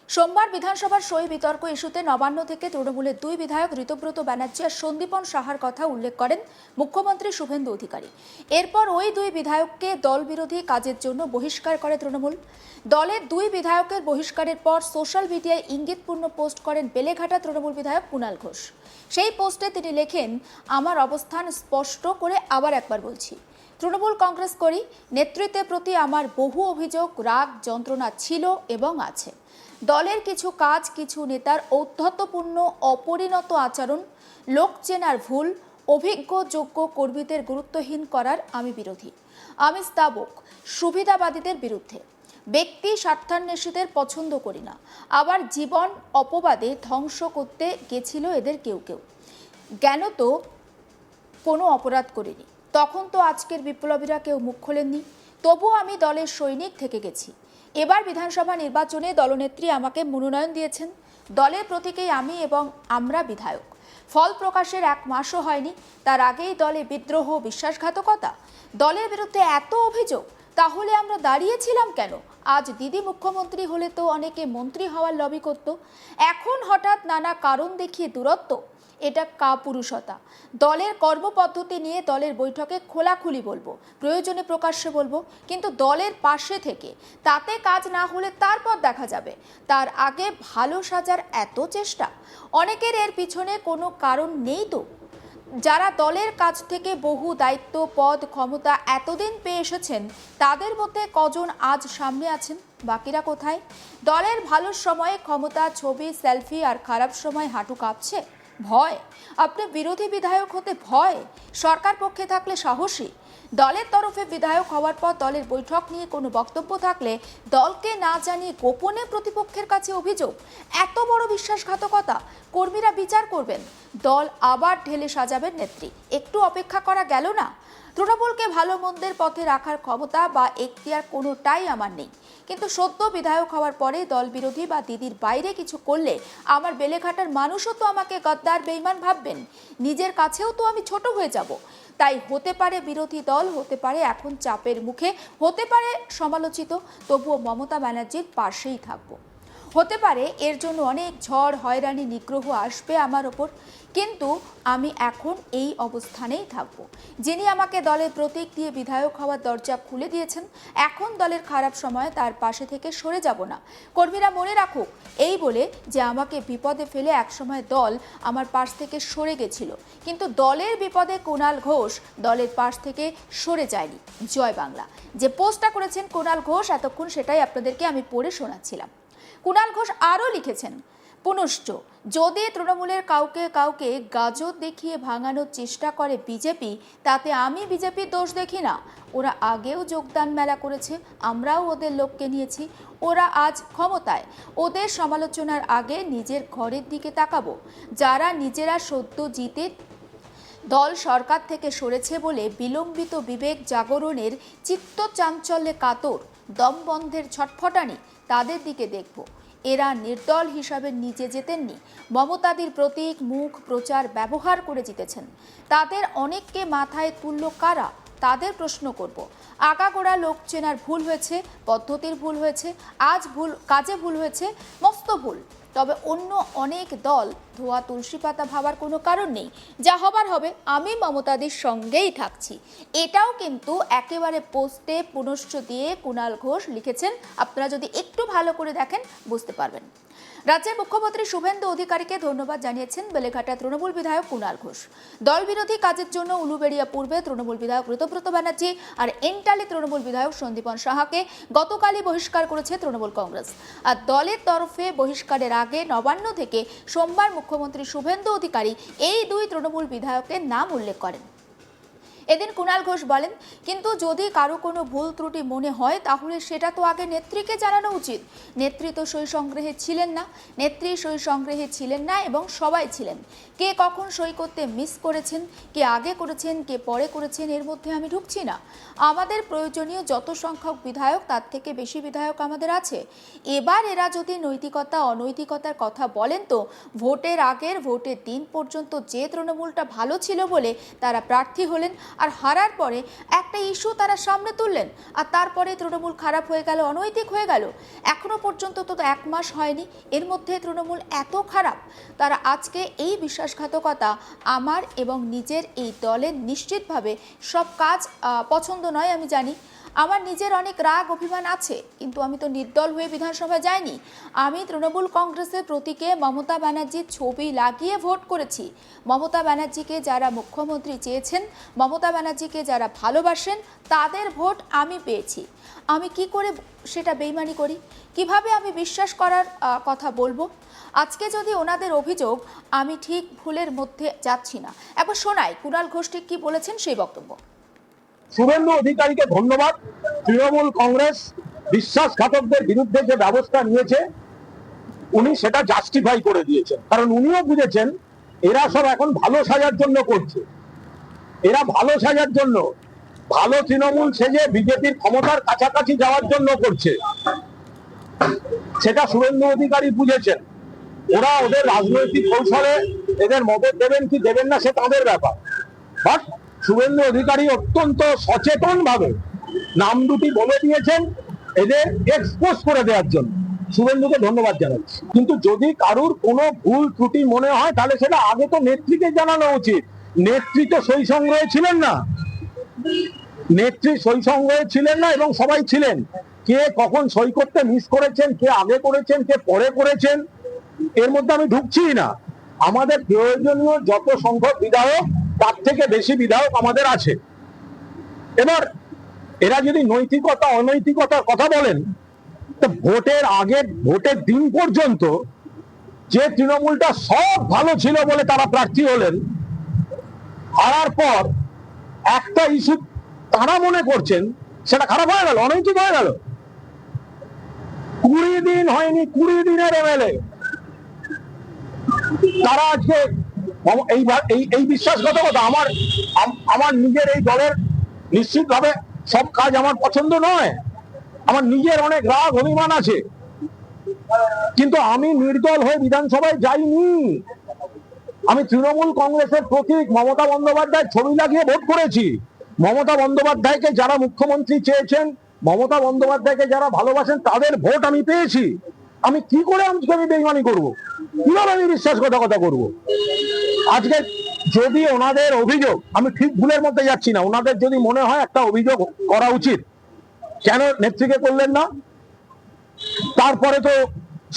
সোমবার বিধানসভার সই বিতর্ক ইস্যুতে নবান্ন থেকে তৃণমূলের দুই বিধায়ক ঋতব্রত ব্যানার্জি আর সন্দীপন সাহার কথা উল্লেখ করেন মুখ্যমন্ত্রী শুভেন্দু অধিকারী। এরপর ওই দুই বিধায়ককে দল বিরোধী কাজের জন্য বহিষ্কার করে তৃণমূল। দলের দুই বিধায়কের বহিষ্কারের পর সোশ্যাল মিডিয়ায় ইঙ্গিতপূর্ণ পোস্ট করেন বেলেঘাটা তৃণমূল বিধায়ক কুণাল ঘোষ। সেই পোস্টে তিনি লেখেন, আমার অবস্থান স্পষ্ট করে আবার একবার বলছি, তৃণমূল কংগ্রেস করি, নেতৃত্বের প্রতি আমার বহু অভিযোগ, রাগ, যন্ত্রণা ছিল এবং আছে। দলের কিছু কাজ, কিছু নেতার ঔদ্ধত্যপূর্ণ অপরিণত আচরণ, লোক চেনার ভুল, অভিজ্ঞ যোগ্য কর্মীদের গুরুত্বহীন করার আমি বিরোধী। আমি স্থাবক সুবিধাবাদীদের বিরুদ্ধে, ব্যক্তি স্বার্থান্বেষীদের পছন্দ করি না। আবার জীবন অপবাদে ধ্বংস করতে গেছিল এদের কেউ কেউ। জ্ঞান তো কোনো অপরাধ করিনি, তখন তো আজকের বিপ্লবীরা কেউ মুখ খোলেননি, তবুও আমি দলের সৈনিক থেকে গেছি। এবার বিধানসভা নির্বাচনে দলনেত্রী আমাকে মনোনয়ন দিয়েছেন। দলের প্রতীকেই আমি এবং আমরা বিধায়ক। ফল প্রকাশের এক মাসও হয়নি, তার আগেই দলে বিদ্রোহ, বিশ্বাসঘাতকতা, দলের বিরুদ্ধে এত অভিযোগ। তাহলে আমরা দাঁড়িয়েছিলাম কেন? আজ দিদি মুখ্যমন্ত্রী হলে তো অনেকে মন্ত্রী হওয়ার লবি করত, এখন হঠাৎ নানা কারণ দেখিয়ে দূরত্ব। এটা কাপুরুষতা। দলের কর্মপদ্ধতি নিয়ে দলের বৈঠকে খোলাখুলি বলবো, প্রয়োজনে প্রকাশ্যে বলবো, কিন্তু দলের পাশে থেকে তাতে কাজ না হলে তারপর দেখা যাবে। তার আগে ভালো সাজার এত চেষ্টা, অনেকের এর পিছনে কোনো কারণ নেই তো। যারা দলের কাছ থেকে বহু দায়িত্ব, পদ, ক্ষমতা এতদিন পেয়ে এসেছেন, তাদের মধ্যে কজন আজ সামনে আছেন? বাকিরা কোথায়? দলের ভালো সময়ে ক্ষমতা, ছবি, সেলফি, আর খারাপ সময় হাঁটু কাঁপছে। ভয়? আপনি বিরোধী বিধায়ক হতে ভয়? সরকার পক্ষে থাকলে সাহসী। দলের তরফে বিধায়ক হওয়ার পর দলের বৈঠক নিয়ে কোনো বক্তব্য থাকলে দলকে না জানিয়ে গোপনে প্রতিপক্ষের কাছে অভিযোগ, এত বড় বিশ্বাসঘাতকতা। কর্মীরা বিচার করবেন, দল আবার ঢেলে সাজাবেন নেত্রী। একটু অপেক্ষা করা গেল না? তৃণমূলকে ভালো মন্দের পথে রাখার ক্ষমতা বা এখতিয়ার কোনোটাই আমার নেই, কিন্তু সদ্য বিধায়ক হওয়ার পরে দল বিরোধী বা দিদির বাইরে কিছু করলে আমার বেলেঘাটার মানুষও তো আমাকে গদ্দার, বেঈমান ভাববেন। নিজের কাছেও তো আমি ছোট হয়ে যাব। তাই হতে পারে বিরোধী দল, হতে পারে এখন চাপের মুখে, হতে পারে সমালোচিত, তবুও মমতা ব্যানার্জির পাশেই থাকবো। হতে পারে এর জন্য অনেক ঝড়, হয়রানি, নিগ্রহ আসবে আমার ওপর, কিন্তু আমি এখন এই অবস্থানেই থাকবো। যিনি আমাকে দলের প্রতীক দিয়ে বিধায়ক হওয়ার দরজা খুলে দিয়েছেন, এখন দলের খারাপ সময়ে তার পাশে থেকে সরে যাব না। কর্মীরা মনে রাখুক, এই বলে যে আমাকে বিপদে ফেলে একসময় দল আমার পাশ থেকে সরে গেছিল, কিন্তু দলের বিপদে কুণাল ঘোষ দলের পাশ থেকে সরে যায়নি। জয় বাংলা। যে পোস্টটা করেছেন কুণাল ঘোষ, এতক্ষণ সেটাই আপনাদেরকে আমি পড়ে শোনাচ্ছিলাম। কুণাল ঘোষ আরও লিখেছেন, পুনশ্চ যদি তৃণমূলের কাউকে কাউকে গাজর দেখিয়ে ভাঙানোর চেষ্টা করে বিজেপি, তাতে আমি বিজেপির দোষ দেখি না। ওরা আগেও যোগদান মেলা করেছে, আমরাও ওদের লোককে নিয়েছি। ওরা আজ ক্ষমতায়, ওদের সমালোচনার আগে নিজের ঘরের দিকে তাকাবো। যারা নিজেরা সদ্য জিতে দল সরকার থেকে সরেছে বলে বিলম্বিত বিবেক জাগরণের চিত্ত চাঞ্চল্যে কাতর, দমবন্ধের ছটফটানি, তাদের দিকে দেখব। এরা নির্দল হিসাবে নিজে জেতেননি, মমতাদির প্রতীক, মুখ, প্রচার ব্যবহার করে জিতেছেন। তাদের অনেককে মাথায় তুলল কারা? তাদের প্রশ্ন করব। আগাগোড়া লোক চেনার ভুল হয়েছে, পদ্ধতির ভুল হয়েছে, আজ ভুল কাজে ভুল হয়েছে, মস্ত ভুল। তবে অন্য অনেক দল ধোয়া তুলসী পাতা ভাবার কোনো কারণ নেই। যা হবার হবে, আমি মমতাদির সঙ্গেই থাকছি। এটাও কিন্তু একেবারে পোস্টে পুনশ্চ দিয়ে কুণাল ঘোষ লিখেছেন। আপনারা যদি একটু ভালো করে দেখেন বুঝতে পারবেন। রাজ্যের মুখ্যমন্ত্রী শুভেন্দু অধিকারীকে ধন্যবাদ জানিয়েছেন বেলেঘাটা তৃণমূল বিধায়ক কুণাল ঘোষ। দল বিরোধী কাজের জন্য উলুবেড়িয়া পূর্বে তৃণমূল বিধায়ক ঋতব্রত ব্যানার্জি আর এন্টালি তৃণমূল বিধায়ক সন্দীপন সাহাকে গতকালই বহিষ্কার করেছে তৃণমূল কংগ্রেস। আর দলের তরফে বহিষ্কারের আগে নবান্ন থেকে সোমবার মুখ্যমন্ত্রী শুভেন্দু অধিকারী এই দুই তৃণমূল বিধায়কের নাম উল্লেখ করেন। এদিন কুণাল ঘোষ বলেন, কিন্তু যদি কারো কোনো ভুল ত্রুটি মনে হয় তাহলে সেটা তো আগে নেত্রীকে জানানো উচিত। নেত্রী তো সই সংগ্রহে ছিলেন না, নেত্রী সই সংগ্রহে ছিলেন না এবং সবাই ছিলেন। কে কখন সই করতে মিস করেছেন, কে আগে করেছেন, কে পরে করেছেন, এর মধ্যে আমি ঢুকছি না। আমাদের প্রয়োজনীয় যত সংখ্যক বিধায়ক, তার থেকে বেশি বিধায়ক আমাদের আছে। এবার এরা যদি নৈতিকতা অনৈতিকতার কথা বলেন, তো ভোটের আগের ভোটের দিন পর্যন্ত যে তৃণমূলটা ভালো ছিল বলে তারা প্রার্থী হলেন, আর হারার পরে একটা ইস্যু তারা সামনে তুললেন, আর তারপরে তৃণমূল খারাপ হয়ে গেল, অনৈতিক হয়ে গেল। এখনো পর্যন্ত তো 1 মাস হয়নি, এর মধ্যে তৃণমূল এত খারাপ। তারা আজকে এই বিশ্বাসঘাতকতা আমার এবং নিজের এই দলের নিশ্চিতভাবে সব কাজ পছন্দ নয়, আমি জানি। আমার নিজের অনেক রাগ অভিমান আছে, কিন্তু আমি তো নির্দল হয়ে বিধানসভায় যাইনি। আমি তৃণমূল কংগ্রেসের প্রতীকে মমতা ব্যানার্জির ছবি লাগিয়ে ভোট করেছি। মমতা ব্যানার্জিকে যারা মুখ্যমন্ত্রী চেয়েছেন, মমতা ব্যানার্জিকে যারা ভালোবাসেন, তাদের ভোট আমি পেয়েছি। আমি কি করে সেটা বেইমানি করি? কিভাবে আমি বিশ্বাস করার কথা বলবো? আজকে যদি ওনাদের অভিযোগ আমি ঠিক ভুলের মধ্যে যাচ্ছি না, একবার শোনাই কুণাল ঘোষ ঠিক কি বলেছেন সেই বক্তব্য। শুভেন্দু অধিকারীকে ধন্যবাদ। তৃণমূল কংগ্রেস বিশ্বাসঘাতকদের বিরুদ্ধে যে ব্যবস্থা নিয়েছে উনি সেটা জাস্টিফাই করে দিয়েছেন, কারণ উনিও বুঝেছেন এরা সব এখন ভালো সাজার জন্য করছে। এরা ভালো সাজার জন্য, ভালো তৃণমূল সেজে বিজেপির ক্ষমতার কাছাকাছি যাওয়ার জন্য করছে, সেটা শুভেন্দু অধিকারী বুঝেছেন। ওরা ওদের রাজনৈতিক কৌশলে এদের মদত দেবেন কি দেবেন না সে তাদের ব্যাপার, বাট শুভেন্দু অধিকারী অত্যন্ত সচেতন ভাবে নাম দুটি বলে দিয়েছেন এদের এক্সপোজ করে দেওয়ার জন্য। শুভেন্দুকে ধন্যবাদ জানাচ্ছি। কিন্তু যদি কারুর কোনো ভুল ত্রুটি মনে হয় তাহলে সেটা আগে তো নেত্রীকে জানানো উচিত। নেত্রী তো সই সংগ্রহে ছিলেন না, নেত্রী সই সংগ্রহে ছিলেন না, এবং সবাই ছিলেন। কে কখন সই করতে মিস করেছেন, কে আগে করেছেন, কে পরে করেছেন, এর মধ্যে আমি ঢুকছি না। আমাদের প্রয়োজনীয় যত সংখ্যক বিধায়ক তার থেকে বেশি বিধায়ক আমাদের আছে। এবার এরা যদি নৈতিকতা অনৈতিকতার কথা বলেন, তো ভোটের আগে, ভোটের দিন পর্যন্ত যে তৃণমূলটা সব ভালো ছিল বলে তারা প্রার্থী হলেন, হারার পর একটা ইস্যু তারা মনে করছেন সেটা খারাপ হয়ে গেল, অনৈতিক হয়ে গেল। 20 দিন হয়নি, 20 দিনের এমএলএ তারা আজকে এই বিশ্বাসঘাতকতা। আমার নিজের এই দলের নিশ্চিতভাবে সব কাজ আমার পছন্দ নয়, আমার নিজের অনেক রাগ অভিমান আছে, কিন্তু আমি নির্দল হয়ে বিধানসভায় যাইনি। আমি তৃণমূল কংগ্রেসের প্রতীক মমতা বন্দ্যোপাধ্যায়ের ছবি লাগিয়ে ভোট করেছি। মমতা বন্দ্যোপাধ্যায়কে যারা মুখ্যমন্ত্রী চেয়েছেন, মমতা বন্দ্যোপাধ্যায়কে যারা ভালোবাসেন, তাদের ভোট আমি পেয়েছি। আমি কি করে আমি বেইমানি করবো? কিভাবে আমি বিশ্বাসঘাতকতা করবো? আজকে যদি ওনাদের অভিযোগ, আমি ঠিক ভুলের মধ্যে যাচ্ছি না, ওনাদের যদি মনে হয় একটা অভিযোগ করা উচিত, কেন নেত্রীকে করলেন না? তারপরে তো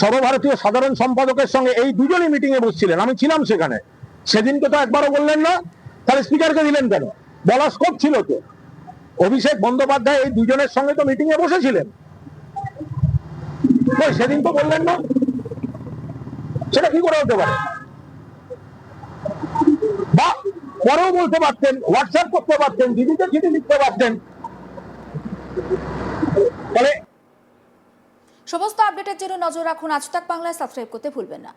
সর্বভারতীয় সাধারণ সম্পাদকের সঙ্গে এই দুজনই মিটিং এ বসছিলেন, আমি ছিলাম সেখানে। সেদিনকে তো একবারও বললেন না, তাহলে স্পিকারকে দিলেন কেন? বলা স্কোপ ছিল তো। অভিষেক বন্দ্যোপাধ্যায় এই দুজনের সঙ্গে তো মিটিং এ বসেছিলেন, সেদিন তো বললেন না। সেটা কি করে হতে পারে? বা পরেও বলতে পারতেন, হোয়াটসঅ্যাপ করতে পারতেন, দিদিকে চিঠি লিখতে পারতেন। তাহলে সমস্ত আপডেটের জন্য নজর রাখুন আজ তাক বাংলায়, সাবস্ক্রাইব করতে ভুলবেন না।